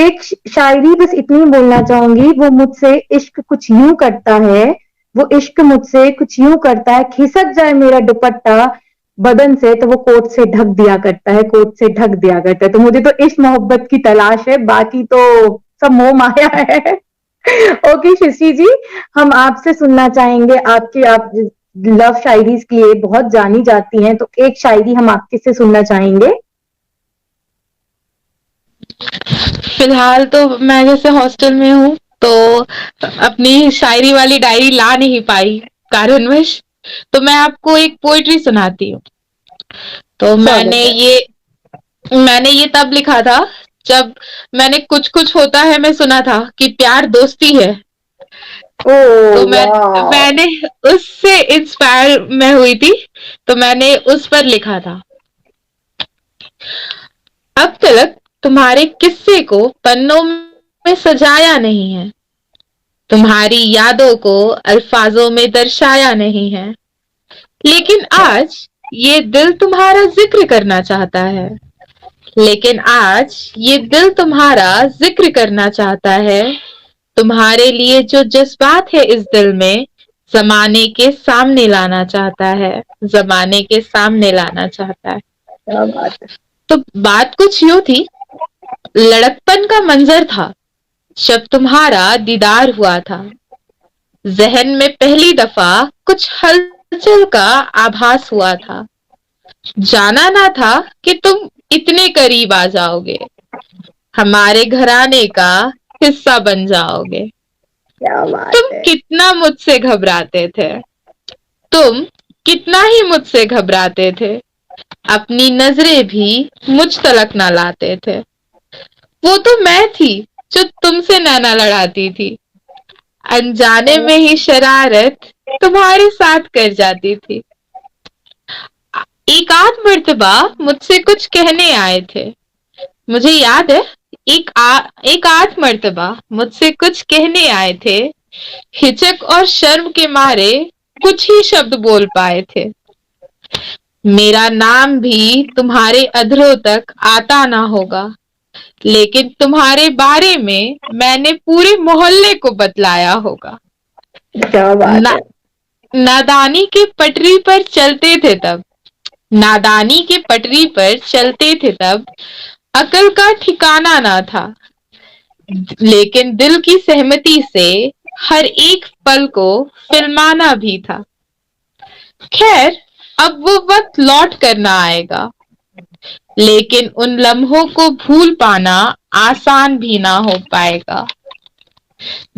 एक शायरी बस इतनी बोलना चाहूंगी, वो मुझसे इश्क कुछ यूं करता है, वो इश्क मुझसे कुछ यूं करता है, खिसक जाए मेरा दुपट्टा, बदन से तो वो कोट से ढक दिया करता है, कोट से ढक दिया करता है। तो मुझे तो इस मोहब्बत की तलाश है, बाकी तो सब मोह माया है। ओके शशि जी, हम आपसे सुनना चाहेंगे, आपकी आप लव शायरीज के लिए बहुत जानी जाती हैं, तो एक शायरी हम आपके से सुनना चाहेंगे। फिलहाल तो मैं जैसे हॉस्टल में हूँ, तो अपनी शायरी वाली डायरी ला नहीं पाई कारणवश, तो मैं आपको एक पोइट्री सुनाती हूँ। तो मैंने ये तब लिखा था जब मैंने कुछ कुछ होता है मैं सुना था कि प्यार दोस्ती है। तो मैंने उससे इंस्पायर मैं हुई थी, तो मैंने उस पर लिखा था। अब तक तुम्हारे किस्से को पन्नों में सजाया नहीं है, तुम्हारी यादों को अल्फाजों में दर्शाया नहीं है, लेकिन आज ये दिल तुम्हारा जिक्र करना चाहता है, लेकिन आज ये दिल तुम्हारा जिक्र करना चाहता है। तुम्हारे लिए जो जज्बात है इस दिल में, जमाने के सामने लाना चाहता है, जमाने के सामने लाना चाहता है। क्या बात है। तो बात कुछ यूं थी, लड़कपन का मंजर था जब तुम्हारा दीदार हुआ था, जहन में पहली दफा कुछ हलचल का आभास हुआ था, जाना ना था कि तुम इतने करीब आ जाओगे, हमारे घराने का हिस्सा बन जाओगे। क्या बात तुम है। कितना मुझसे घबराते थे, तुम कितना ही मुझसे घबराते थे, अपनी नजरें भी मुझ तलक ना लाते थे। वो तो मैं थी जो तुमसे नैना लड़ाती थी, अनजाने में ही शरारत तुम्हारे साथ कर जाती थी। एक आध मर्तबा मुझसे कुछ कहने आए थे, मुझे याद है, एक आध मर्तबा मुझसे कुछ कहने आए थे, हिचक और शर्म के मारे कुछ ही शब्द बोल पाए थे। मेरा नाम भी तुम्हारे अधरों तक आता ना होगा, लेकिन तुम्हारे बारे में मैंने पूरे मोहल्ले को बतलाया होगा। क्या बात ना, है। नादानी के पटरी पर चलते थे तब, नादानी के पटरी पर चलते थे तब, अकल का ठिकाना ना था, लेकिन दिल की सहमति से हर एक पल को फिल्माना भी था। खैर, अब वो वक्त लौट कर ना आएगा, लेकिन उन लम्हों को भूल पाना आसान भी ना हो पाएगा,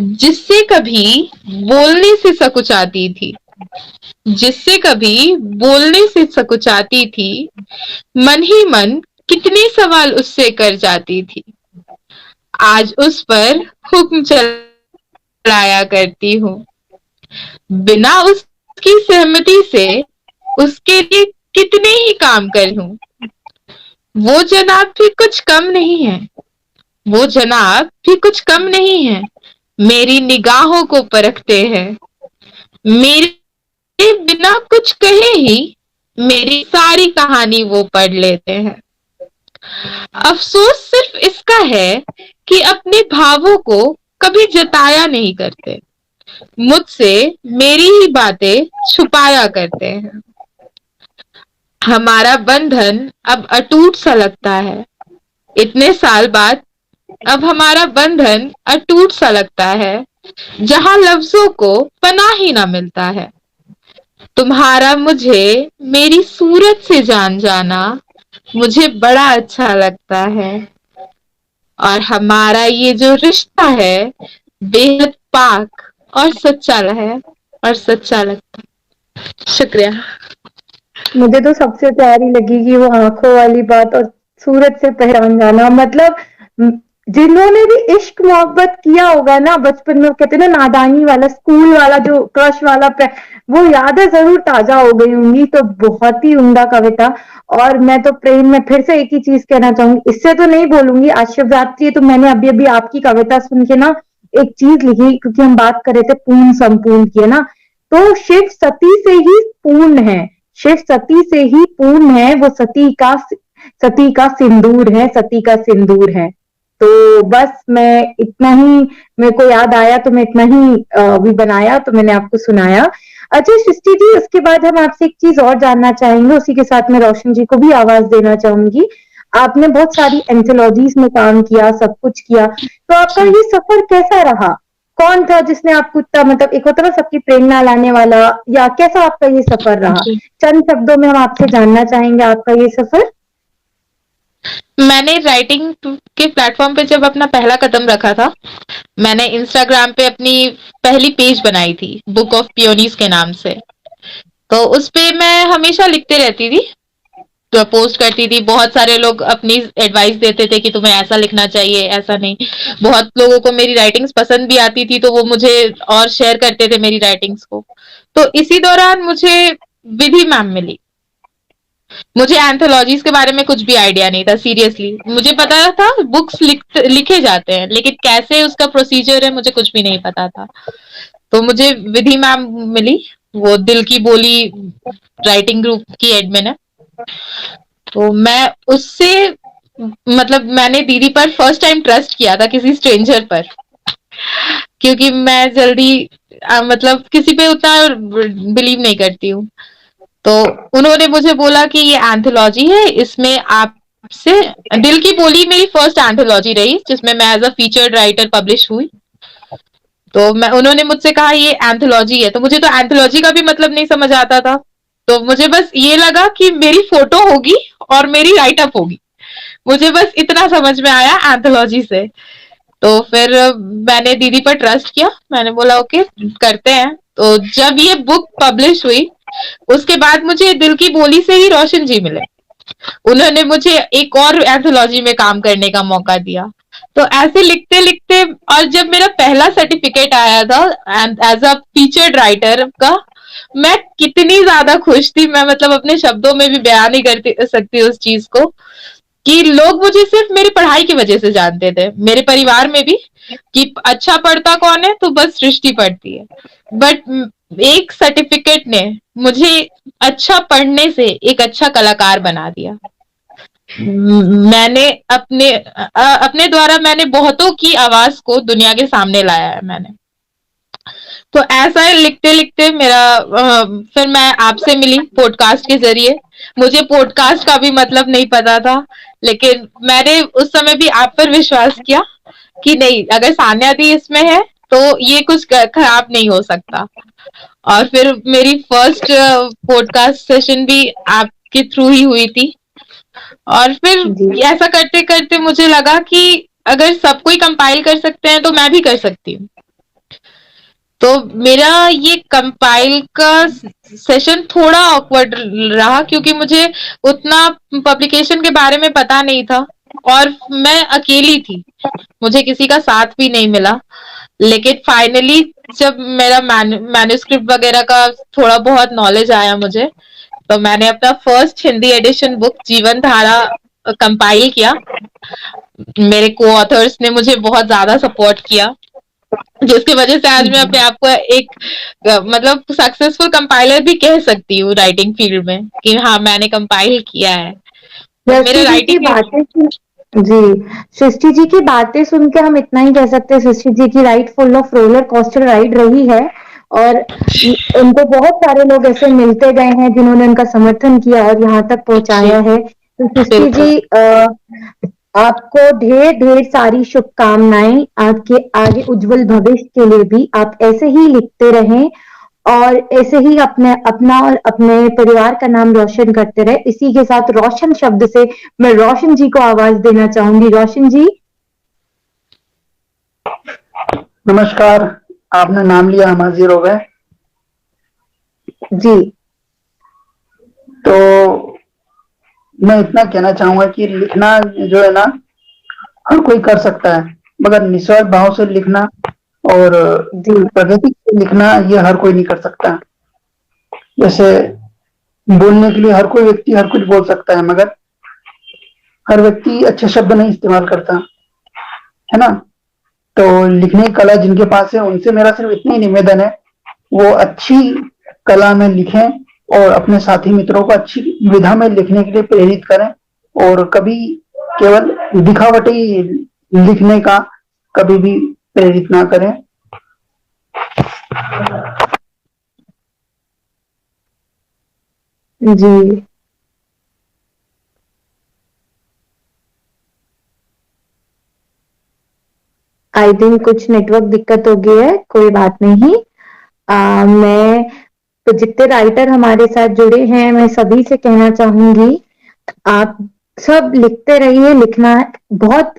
जिससे कभी बोलने से सकुचाती थी, जिससे कभी बोलने से सकुचाती थी, मन ही मन कितने सवाल उससे कर जाती थी, आज उस पर हुक्म चलाया करती हूँ। बिना उसकी सहमति से उसके लिए कितने ही काम कर लूं, वो जनाब भी कुछ कम नहीं है, वो जनाब भी कुछ कम नहीं है, मेरी निगाहों को परखते हैं, मेरे बिना कुछ कहे ही मेरी सारी कहानी वो पढ़ लेते हैं। अफसोस सिर्फ इसका है कि अपने भावों को कभी जताया नहीं करते, मुझसे मेरी ही बातें छुपाया करते हैं। हमारा बंधन अब अटूट सा लगता है, इतने साल बाद अब हमारा बंधन अटूट सा लगता है, जहां लफ्जों को पनाह ही ना मिलता है। तुम्हारा मुझे मेरी सूरत से जान जाना मुझे बड़ा अच्छा लगता है, और हमारा ये जो रिश्ता है बेहद पाक और सच्चा है और सच्चा लगता है। शुक्रिया। मुझे तो सबसे प्यारी लगी कि वो आंखों वाली बात और सूरत से पहचान जाना, मतलब जिन्होंने भी इश्क मोहब्बत किया होगा ना बचपन में, कहते हैं ना नादानी वाला स्कूल वाला जो क्रश वाला वो यादें जरूर ताजा हो गई होंगी। तो बहुत ही उम्दा कविता। और मैं तो प्रेम में फिर से एक ही चीज कहना चाहूंगी, इससे तो नहीं बोलूंगी, आज शिवरात्रि है तो मैंने अभी अभी आपकी कविता सुन के ना एक चीज लिखी, क्योंकि हम बात कर रहे थे पूर्ण संपूर्ण की, है ना। तो शिव सती से ही पूर्ण है, शिव सती से ही पूर्ण है, वो सती का सिंदूर है, सती का सिंदूर है। तो बस मैं इतना ही, मेरे को याद आया तो मैं इतना ही भी बनाया, तो मैंने आपको सुनाया। अच्छा सृष्टि जी, उसके बाद हम आपसे एक चीज और जानना चाहेंगे, उसी के साथ मैं रोशन जी को भी आवाज देना चाहूंगी। आपने बहुत सारी एंथोलॉजीज में काम किया, सब कुछ किया, तो आपका ये सफर कैसा रहा? कौन था जिसने आपको इतना, मतलब एक होता ना सबकी प्रेरणा लाने वाला, या कैसा आपका ये सफर रहा? जी। चंद शब्दों में हम आपसे जानना चाहेंगे आपका ये सफर। मैंने राइटिंग के प्लेटफॉर्म पे जब अपना पहला कदम रखा था, मैंने इंस्टाग्राम पे अपनी पहली पेज बनाई थी, बुक ऑफ पियोनीज के नाम से। तो उस पे मैं हमेशा लिखते रहती थी, तो पोस्ट करती थी। बहुत सारे लोग अपनी एडवाइस देते थे कि तुम्हें ऐसा लिखना चाहिए, ऐसा नहीं। बहुत लोगों को मेरी राइटिंग्स पसंद भी आती थी, तो वो मुझे और शेयर करते थे मेरी राइटिंग्स को। तो इसी दौरान मुझे विधि मैम मिली। मुझे एंथोलॉजीज के बारे में कुछ भी आइडिया नहीं था, सीरियसली। मुझे पता था बुक्स लिखे जाते हैं, लेकिन कैसे उसका प्रोसीजर है मुझे कुछ भी नहीं पता था। तो मुझे विधि मैम मिली, वो दिल की बोली राइटिंग ग्रुप की एडमिन है। तो मैं उससे, मतलब मैंने दीदी पर फर्स्ट टाइम ट्रस्ट किया था, किसी स्ट्रेंजर पर। क्योंकि मैं जल्दी मतलब किसी पे उतना बिलीव नहीं करती हूँ। तो उन्होंने मुझे बोला कि ये एंथोलॉजी है, इसमें आपसे, दिल की बोली मेरी फर्स्ट एंथोलॉजी रही जिसमें मैं as a featured writer publish हुई। तो मैं, उन्होंने मुझसे कहा ये एंथोलॉजी है, तो मुझे तो एंथोलॉजी का भी मतलब नहीं समझ आता था। तो मुझे बस ये लगा कि मेरी फोटो होगी और मेरी राइटअप होगी। मुझे बस इतना समझ में आया एंथोलॉजी से। तो फिर मैंने दीदी पर ट्रस्ट किया, मैंने बोला ओके करते हैं। तो जब ये बुक पब्लिश हुई, उसके बाद मुझे दिल की बोली से ही रोशन जी मिले। उन्होंने मुझे एक और एंथोलॉजी में काम करने का मौका दिया। तो ऐसे लिखते लिखते, और जब मेरा पहला सर्टिफिकेट आया था एज अ फीचर्ड राइटर का, मैं कितनी ज्यादा खुश थी। मैं मतलब अपने शब्दों में भी बयान नहीं कर सकती उस चीज को, कि लोग मुझे सिर्फ मेरी पढ़ाई की वजह से जानते थे, मेरे परिवार में भी, कि अच्छा पढ़ता कौन है, तो बस सृष्टि पढ़ती है। बट एक सर्टिफिकेट ने मुझे अच्छा पढ़ने से एक अच्छा कलाकार बना दिया। मैंने अपने द्वारा मैंने बहुतों की आवाज को दुनिया के सामने लाया है मैंने। तो ऐसा है, लिखते लिखते मेरा फिर मैं आपसे मिली पॉडकास्ट के जरिए। मुझे पॉडकास्ट का भी मतलब नहीं पता था, लेकिन मैंने उस समय भी आप पर विश्वास किया कि नहीं, अगर सान्या दी इसमें है तो ये कुछ खराब नहीं हो सकता। और फिर मेरी फर्स्ट पॉडकास्ट सेशन भी आपके थ्रू ही हुई थी। और फिर जी ऐसा करते करते मुझे लगा कि अगर सब कोई कंपाइल कर सकते हैं तो मैं भी कर सकती हूँ। तो मेरा ये कंपाइल का सेशन थोड़ा ऑकवर्ड रहा, क्योंकि मुझे उतना पब्लिकेशन के बारे में पता नहीं था, और मैं अकेली थी, मुझे किसी का साथ भी नहीं मिला। लेकिन फाइनली जब मेरा मैन्युस्क्रिप्ट वगैरह का थोड़ा बहुत नॉलेज आया मुझे, तो मैंने अपना फर्स्ट हिंदी एडिशन बुक जीवन धारा कंपाइल किया। मेरे को ऑथर्स ने मुझे बहुत ज्यादा सपोर्ट किया, जिसकी वजह से आज मैं अपने आप को एक मतलब सक्सेसफुल कंपाइलर भी कह सकती हूँ राइटिंग फील्ड में, कि हाँ मैंने कंपाइल किया है। तो मेरा सृष्टि जी की राइटिंग, बातें जी, सृष्टि जी की बातें सुन के हम इतना ही कह सकते हैं, सृष्टि जी की ride full of roller coaster ride रही है। और उनको बहुत सारे लोग ऐसे मिलते गए हैं जिन्होंने उनका समर्थन किया और यहाँ तक जी पहुंचाया है। तो सृष्टि बिल्कुल। जी, आपको ढेर ढेर सारी शुभकामनाएं, आपके आगे उज्जवल भविष्य के लिए भी। आप ऐसे ही लिखते रहें और ऐसे ही अपने अपना और अपने परिवार का नाम रोशन करते रहे। इसी के साथ रोशन शब्द से मैं रोशन जी को आवाज देना चाहूंगी। रोशन जी। नमस्कार। आपने नाम लिया, हम हाजिर हो गए। जी तो मैं इतना कहना चाहूंगा कि लिखना जो है ना, हर कोई कर सकता है, मगर निस्वार्थ भाव से लिखना और जी प्रगति से लिखना ये हर कोई नहीं कर सकता। जैसे बोलने के लिए हर कोई व्यक्ति हर कुछ बोल सकता है, मगर हर व्यक्ति अच्छे शब्द नहीं इस्तेमाल करता है ना। तो लिखने की कला जिनके पास है, उनसे मेरा सिर्फ इतना ही निवेदन है, वो अच्छी कला में लिखें और अपने साथी मित्रों को अच्छी विधा में लिखने के लिए प्रेरित करें। और कभी केवल दिखावटी लिखने का कभी भी प्रेरित ना करें। जी। आई थिंक कुछ नेटवर्क दिक्कत हो गई है, कोई बात नहीं। मैं तो जितने राइटर हमारे साथ जुड़े हैं, मैं सभी से कहना चाहूंगी, आप सब लिखते रहिए। लिखना बहुत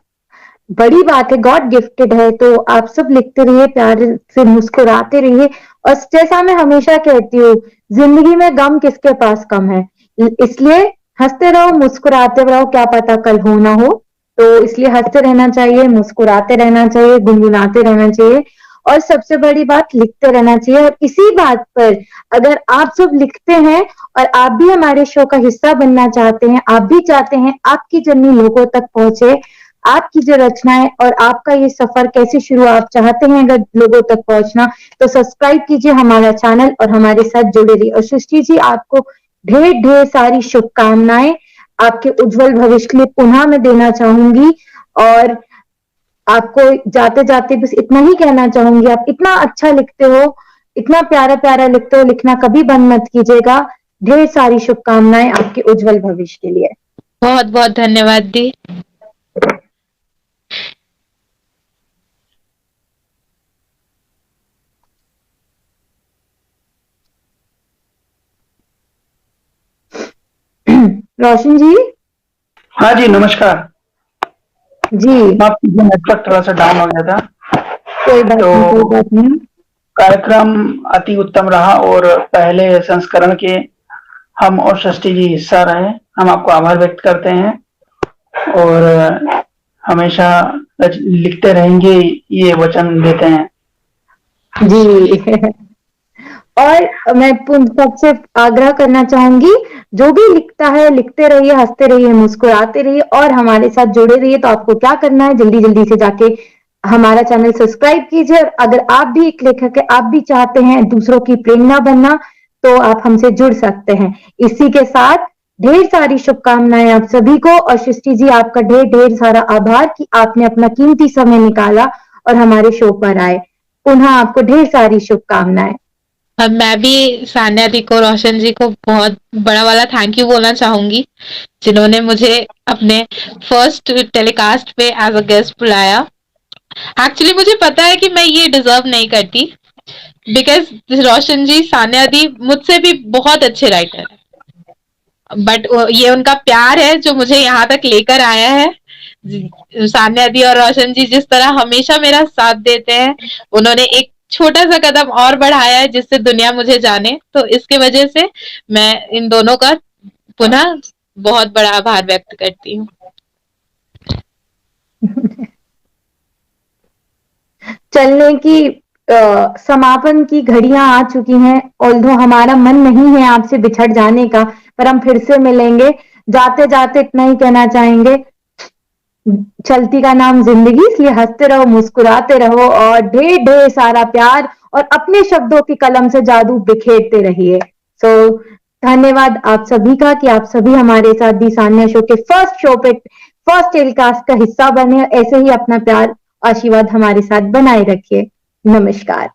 बड़ी बात है, गॉड गिफ्टेड है, तो आप सब लिखते रहिए, प्यार से मुस्कुराते रहिए। और जैसा मैं हमेशा कहती हूँ, जिंदगी में गम किसके पास कम है, इसलिए हंसते रहो, मुस्कुराते रहो, क्या पता कल हो ना हो। तो इसलिए हंसते रहना चाहिए, मुस्कुराते रहना चाहिए, गुनगुनाते रहना चाहिए, और सबसे बड़ी बात लिखते रहना चाहिए। और इसी बात पर अगर आप सब लिखते हैं और आप भी हमारे शो का हिस्सा बनना चाहते हैं, आप भी चाहते हैं आपकी जर्नी लोगों तक पहुंचे, आपकी जो रचनाएं और आपका ये सफर कैसे शुरू आप चाहते हैं अगर लोगों तक पहुंचना, तो सब्सक्राइब कीजिए हमारा चैनल और हमारे साथ जुड़े रहिए। और सृष्टि जी, आपको ढेर ढेर सारी शुभकामनाएं आपके उज्जवल भविष्य के लिए पुनः मैं देना चाहूंगी। और आपको जाते जाते बस इतना ही कहना चाहूंगी, आप इतना अच्छा लिखते हो, इतना प्यारा प्यारा लिखते हो, लिखना कभी बंद मत कीजिएगा। ढेर सारी शुभकामनाएं आपके उज्जवल भविष्य के लिए। बहुत बहुत धन्यवाद दी। रोशन जी। हाँ जी, नमस्कार। जी। माफ कीजिए, नेटवर्क थोड़ा सा डाउन हो गया था। कोई बात नहीं, कोई तो बात नहीं। कार्यक्रम अति उत्तम रहा और पहले संस्करण के हम और षष्ठी जी हिस्सा रहे। हम आपको आभार व्यक्त करते हैं और हमेशा लिखते रहेंगे, ये वचन देते हैं। जी। और मैं सबसे आग्रह करना चाहूंगी, जो भी लिखता है लिखते रहिए, हंसते रहिए, मुस्कुराते रहिए और हमारे साथ जुड़े रहिए। तो आपको क्या करना है, जल्दी जल्दी से जाके हमारा चैनल सब्सक्राइब कीजिए। और अगर आप भी एक लेखक है, आप भी चाहते हैं दूसरों की प्रेरणा बनना, तो आप हमसे जुड़ सकते हैं। इसी के साथ ढेर सारी शुभकामनाएं आप सभी को। और सृष्टि जी, आपका ढेर ढेर सारा आभार कि आपने अपना कीमती समय निकाला और हमारे शो पर आए। पुनः आपको ढेर सारी शुभकामनाएं। अब मैं भी सान्या दी को, रोशन जी को बहुत बड़ा वाला थैंक यू बोलना चाहूंगी, जिन्होंने मुझे अपने फर्स्ट टेलीकास्ट पे एज अ गेस्ट बुलाया। एक्चुअली मुझे पता है कि मैं ये डिजर्व नहीं करती, बिकॉज रोशन जी, सान्या दी मुझसे भी बहुत अच्छे राइटर है, बट ये उनका प्यार है जो मुझे यहाँ तक लेकर आया है। सान्या दी और रोशन जी जिस तरह हमेशा मेरा साथ देते हैं, उन्होंने एक छोटा सा कदम और बढ़ाया है जिससे दुनिया मुझे जाने, तो इसके वजह से मैं इन दोनों का पुनः बहुत बड़ा आभार व्यक्त करती हूँ। चलने की समापन की घड़ियां आ चुकी हैं। ऑल्दो हमारा मन नहीं है आपसे बिछड़ जाने का, पर हम फिर से मिलेंगे। जाते जाते इतना ही कहना चाहेंगे, चलती का नाम जिंदगी, इसलिए हंसते रहो, मुस्कुराते रहो और ढेर ढेर सारा प्यार और अपने शब्दों की कलम से जादू बिखेरते रहिए। सो धन्यवाद आप सभी का कि आप सभी हमारे साथ दी सान्या शो के फर्स्ट शो पे, फर्स्ट टेलीकास्ट का हिस्सा बने। ऐसे ही अपना प्यार, आशीर्वाद हमारे साथ बनाए रखिए। नमस्कार।